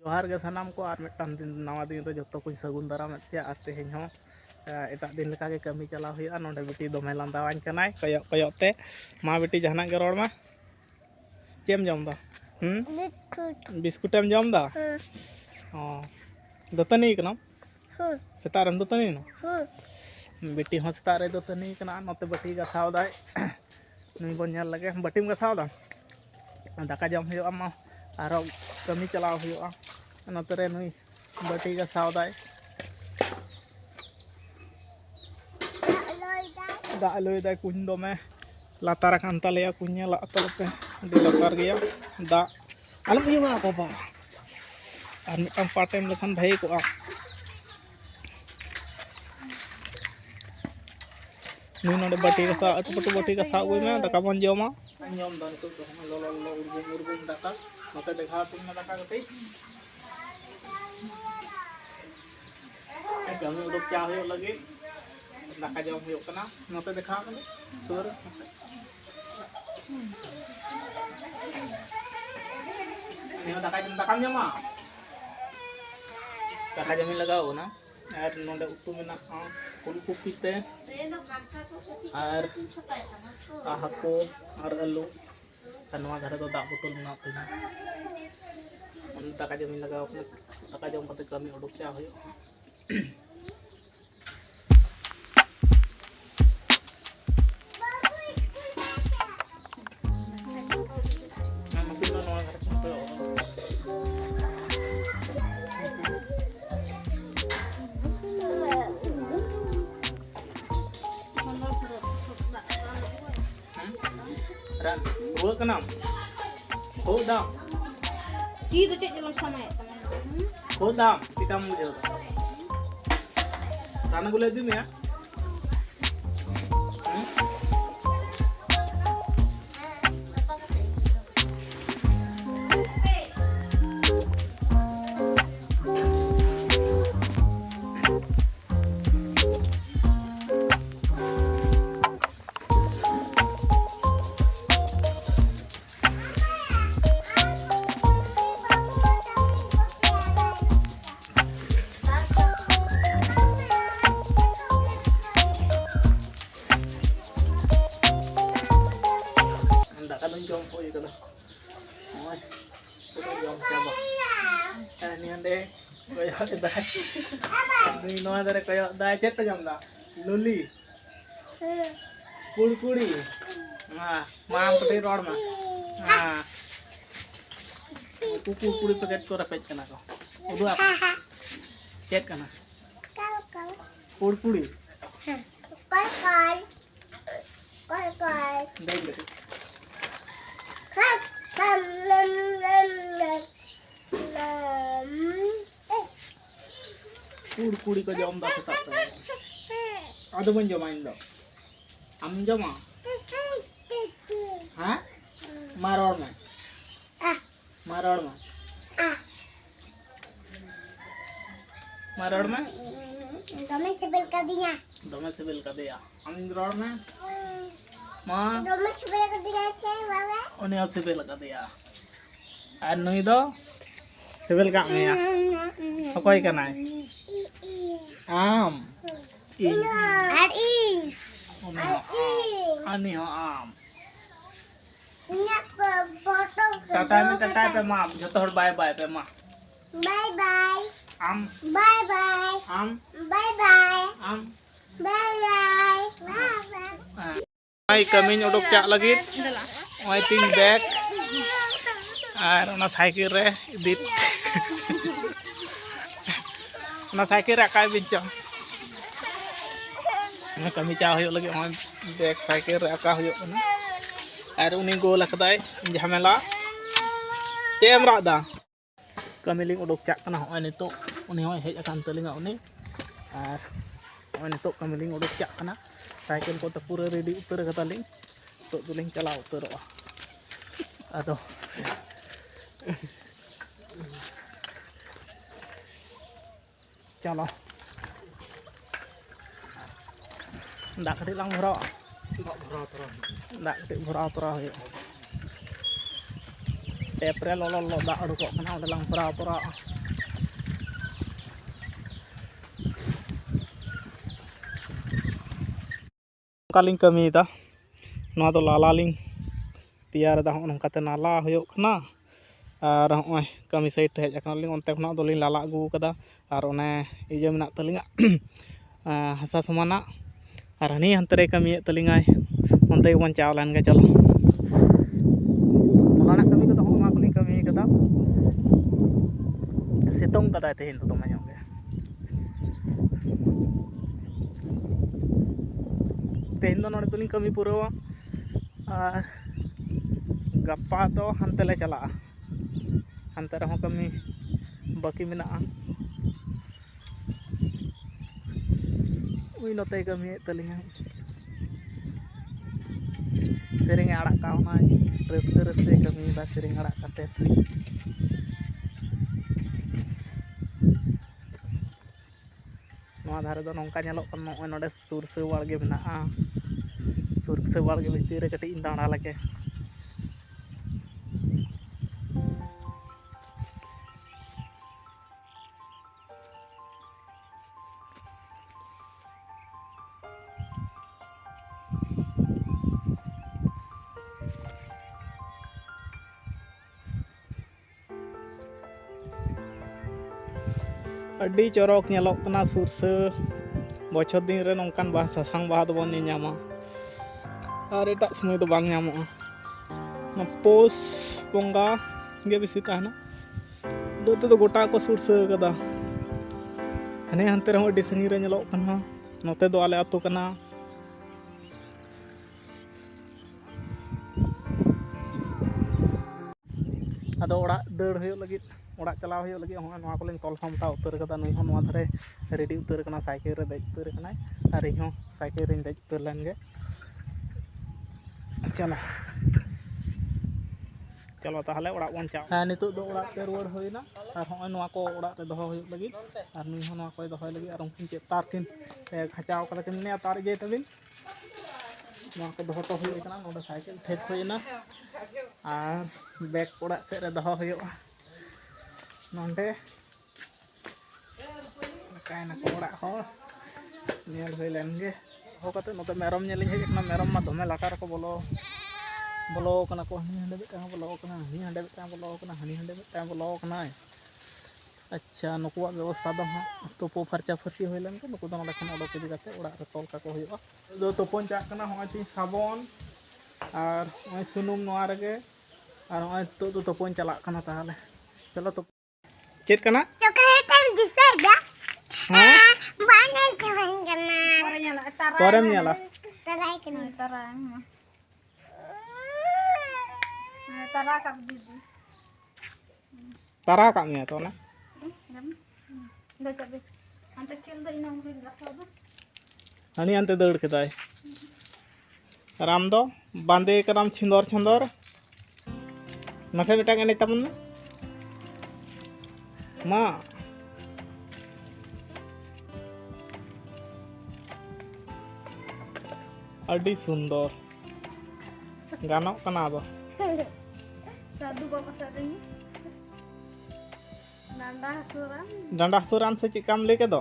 जोहार गे सानाम को और मिट्टान दिन नवा दिन रे जतो को सगुन दाराम पे और तेहेन हो एटा दिन लेका के कमी चला हुआ नोडे बेटी दमे लांदावान कनाय कयो कयो ते मा बेटी जहना के रोड मा चेम जम दा बिस्कुट एम जम दा हां दतनी कना सेता रन दतनी न बेटी हो सेता रे दतनी कना नते बेटी गसाव दाय नुई बन नेल लगे बटीम गसाव दा दाका जम हुआ मा आरो कमी चलाव हुआ नतरे नुई बटी गसाव दाय दा लय दाय कुन दमे लातार कान तालेया कुन्या ला तलपे दी लातार गया दा आलम युवा बाबा और मिटम पाटेम लखन भाई को नुई नोडे बटी गसा अटपटु बटी गसा गई में दाका बन जमा जम दा तो हम लो उर्गुम दाका मते देखा तुम दाका गते कमी उडक क्या हो लगे दाका जम हो कना मते देखा कने सुर नियो दाका जमा दाका जमी लगाओ ना और नोडे उतु मेना फुल कॉपी ते और हाको और आलू नवा घर दो दाग बोतल मेना ते दाका जमी लगाओ दाका जम कते कमी उडक क्या हो ran ruwa kenam kodam di itu cek dalam sama ya teman kodam kita mau jauh karena gue lihat ya jom po itu lah, oi, jom coba, ini ande, kayak itu, ini noa dari kayak dah cet jam dah, luli, kurkuri, nah, mam putih road mah, nah, kurkuri paket ko rapet kena ko, udah apa, cet kena, kurkuri, baik betul. कुड़ी को जम दा सता आदो बन जमाइन दो हम जमा हां मारोड़ में दमे सिबिल का दिया हम रोड में मां दमे सिबिल का दिया छे बाबा उन्हें अब सिबिल का दिया और नुई दो सिबिल का में कोई का ना आम इन और इन अनि हो आम इना फोटो टाटा पे मां जतो हर बाय बाय पे मां बाय बाय आम बाय बाय आम बाय बाय आम बाय बाय आई कमिंग उडक चा लगी आई तीन बैग और ना साइकिल रे इदित ना साइकिल रे काय बिच ना कमी चा हो लगी बैग साइकिल रे का हो और उनी गोल लखदाय झमेला तेम रादा कमिलिंग उडक चा कना होय नितो उनी होय हेज अकान तलिंगा उनी और होय नितो कमिलिंग उडक चा कना साइकिल को तो पूरा रेडी उतर कतालिंग तो दुलिंग चला उतरवा अदो चलो dak kati lang भरा dak kati भरा तोरा हो टेप रे लो लो dak उडुकोग कना ओंडे lang भरा नोकालिंग कमीदा नोआ दो लाला लिंग तैयार दा हन नोंकाते नाला हुयोग कना और हय कमी साइड हेज अकना लिंग ओनते खना दोलिंग लाला अगू कदा और ओने इजे मेना तलिंगा हसा समाना और हनी हंते रे कमी तलिंगाय ओनते बन चावलन गे चलो ओलाना कमी कदा हन मा कोलिंग कमी कदा सितोंग कदा तेहेन तो दमे गे तेहेन दो नोडे तुलिंग कमी पुरावा और गप्पा तो हंते ले चला हंते रहो कमी बाकी मेना उई नोते कमी तलिंगा सेरिंग आड़ा कावना रस्ते रस्ते कमी दा सेरिंग आड़ा काते नोआ धारे दो नोंका नेलोग कन नोय नोडे सुरसे बाड़गे मेना सुरसे बाड़गे भितर रे कटी दाड़ा लगे अड्डी चौरक नेलोग कना सुरसे बछर दिन रे नोंकान बाहा सासांग बाहा दबन ᱧᱟᱢᱟ और एटा समय तो बांग ᱧᱟᱢᱚᱜᱼᱟ पोस बोंगा गे बेसी ताहना दोते तो गोटा को सुरसे कदा हने हंते रे अड्डी संगी रे नेलोग कना नोते दो आले आतो कना आदो ओड़ा दौड़ हुयो लगी ओड़ा चलाव हुयो लगी हन नोआ कोलिंग तल सामटा उतर कदा नुई हन नोआ धरे रेडी उतर कना साइकिल रे देज उतर कना और इन हन साइकिल रे देज उतर लेन गे चलो चलो ताहले ओड़ा बन चाव हां नितो दो ओड़ा ते रुवाड़ होइना और हन नोआ को ओड़ा रे दोहो हुयो लगी और नुई हन नोआ को दोहो लगी और उनकिन चे तार किन खचाव कदा किन ने तार जे तबिन नोआ को दोहो तो हुयो कना नोडे साइकिल ठेक होइना और बैग ओड़ा से रे दोहो हुयो नोंडे कायना को ओड़ा हो नेल होय लेन गे हो कते नोते मेरम नेलिं हेज कना मेरम मा दमे लाटार को बोलो कना को हनी हंडे बेटा बोलो कना हनी हंडे बेटा बोलो कना हनी हंडे बेटा बोलो कना अच्छा नुकुआ व्यवस्था दो हां तोपो फरचा फरची होय लेन को नुकु दो नोडे खन ओडो इदि कते ओड़ा रे तोल का को हुयो दो तोपन चाक कना होय ती साबन और होय सुनुम नोआ रेगे और होय तो तोपन चला कना ताहले चलो तो चेत कना चॉकलेट दिसेगा हां बाने कहन कना परम नेला तराई कना तरा का दीदी तारा का मिया तो ना दो चबे अंत खेल दो इना उंगली रखा दो हनी अंते दौड़ केदाय राम दो बांदे करम छिंदर छंदर नसे बेटा एने तमन मा अड्डी सुंदर गानो कना दो साधु बाबा साधु डंडा सुरान से चिकाम लेके दो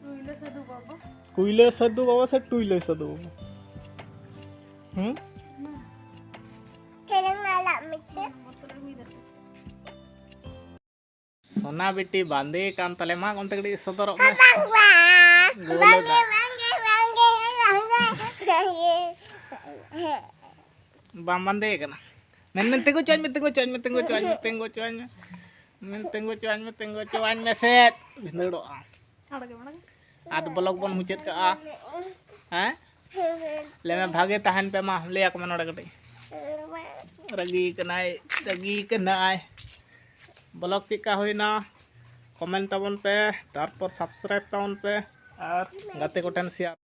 टुइले साधु बाबा कुइले सदु बाबा से टुइले सदु तेलंगाना में सोना बेटी बांधे कान तले मा कोन तगड़ी सदर में बाम बांधे कना men tenggo cuan meset bener doa ada blog bon mucet ka a हैं ले में भागे तहन पे मा ले ak मनोड़ कटे रगी कनाय ब्लॉग चिका होइना कमेंट ताबन पे तारपर सब्सक्राइब ताबन पे और गाते को टेन शेयर